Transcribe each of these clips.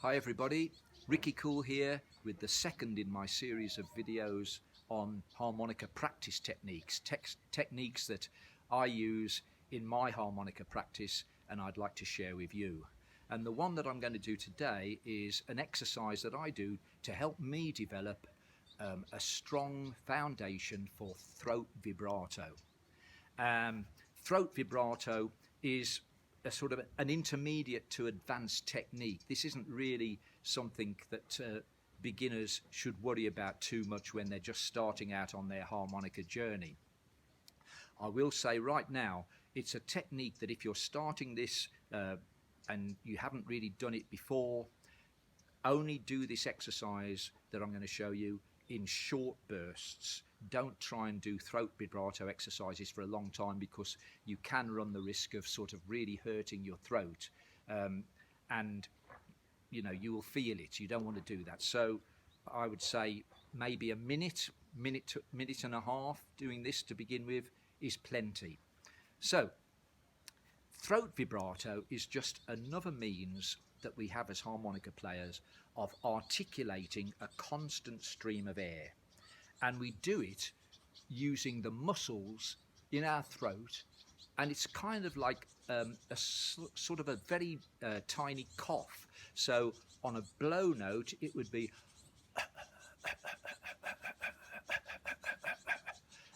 Hi everybody, Ricky Cool here with the second in my series of videos on harmonica practice techniques, techniques that I use in my harmonica practice and I'd like to share with you. And the one that I'm going to do today is an exercise that I do to help me develop a strong foundation for throat vibrato. Throat vibrato is a sort of an intermediate to advanced technique. This isn't really something that beginners should worry about too much when they're just starting out on their harmonica journey. I will say right now, it's a technique that if you're starting this and you haven't really done it before, only do this exercise that I'm going to show you in short bursts. Don't try and do throat vibrato exercises for a long time because you can run the risk of sort of really hurting your throat, and you know, you will feel it. You don't want to do that. So I would say maybe a minute and a half doing this to begin with is plenty. So throat vibrato is just another means that we have as harmonica players of articulating a constant stream of air, and we do it using the muscles in our throat, and it's kind of like sort of a very tiny cough. So on a blow note it would be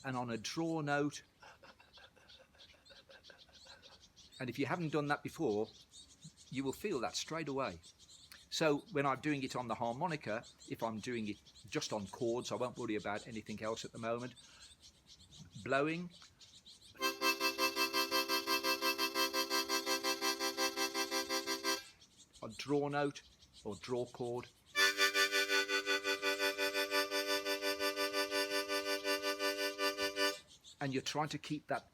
and on a draw note, and if you haven't done that before, you will feel that straight away. So when I'm doing it on the harmonica, if I'm doing it just on chords, I won't worry about anything else at the moment. Blowing, a draw note or draw chord, and you're trying to keep that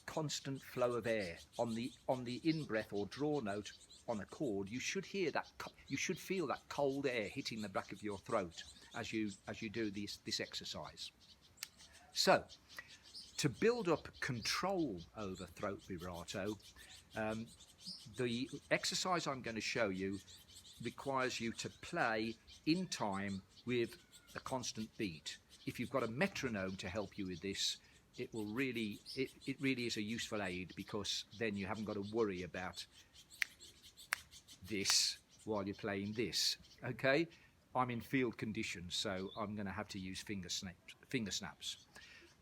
constant flow of air on the in-breath or draw note on a chord. You should hear that, you should feel that cold air hitting the back of your throat as you do this exercise. So to build up control over throat vibrato, the exercise I'm going to show you requires you to play in time with a constant beat. If you've got a metronome to help you with this, it really is a useful aid, because then you haven't got to worry about this while you're playing this. Okay, I'm in field conditions, so I'm going to have to use finger snaps.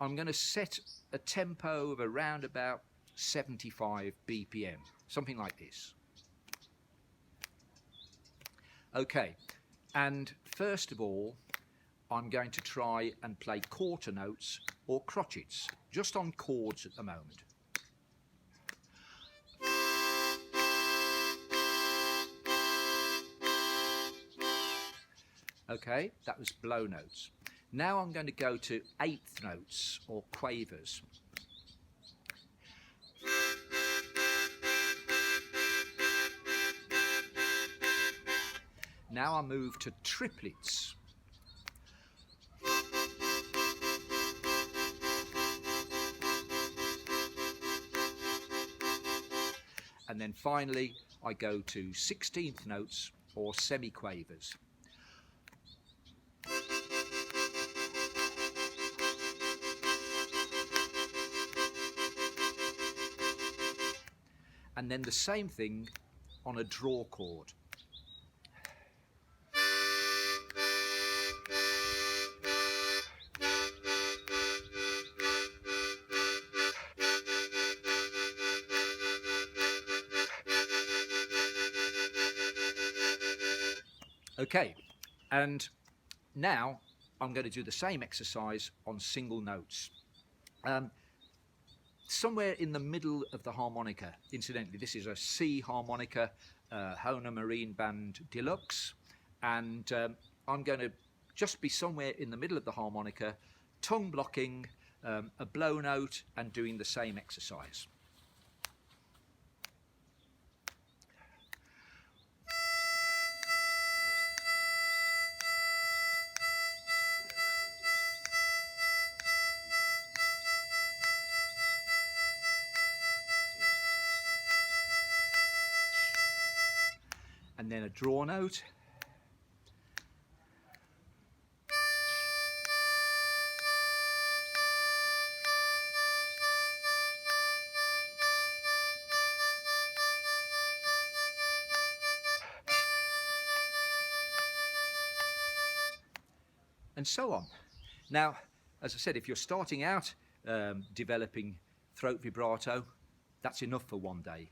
I'm going to set a tempo of around about 75 BPM, something like this. Okay, and first of all, I'm going to try and play quarter notes or crotchets, just on chords at the moment. Okay, that was blow notes. Now I'm going to go to eighth notes or quavers. Now I move to triplets. And then finally I go to 16th notes or semi-quavers. And then the same thing on a draw chord. Okay, and now I'm going to do the same exercise on single notes. Somewhere in the middle of the harmonica, incidentally, this is a C harmonica, Hohner Marine Band Deluxe, and I'm going to just be somewhere in the middle of the harmonica, tongue blocking a blow note and doing the same exercise. and then a draw note. And so on. Now, as I said, if you're starting out developing throat vibrato, that's enough for one day.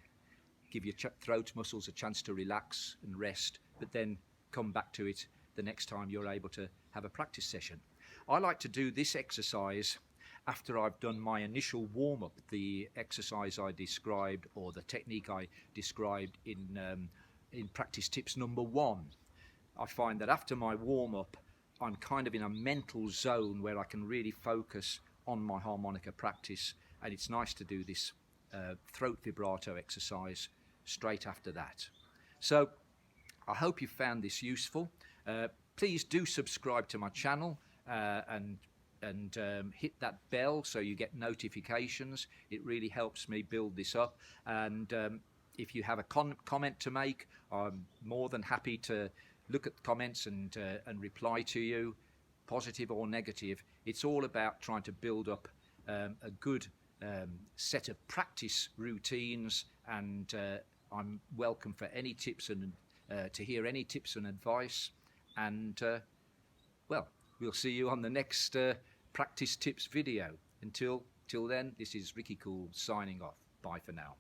Give your throat muscles a chance to relax and rest, but then come back to it the next time you're able to have a practice session. I like to do this exercise after I've done my initial warm-up, the exercise I described or the technique I described in practice tips number 1. I find that after my warm-up, I'm kind of in a mental zone where I can really focus on my harmonica practice, and it's nice to do this throat vibrato exercise straight after that. So I hope you found this useful. Please do subscribe to my channel and hit that bell so you get notifications. It really helps me build this up, and if you have a comment to make, I'm more than happy to look at the comments and reply to you, positive or negative. It's all about trying to build up a good set of practice routines, and I'm welcome for any tips and to hear any tips and advice. And well, we'll see you on the next practice tips video. Until then, this is Ricky Cool signing off. Bye for now.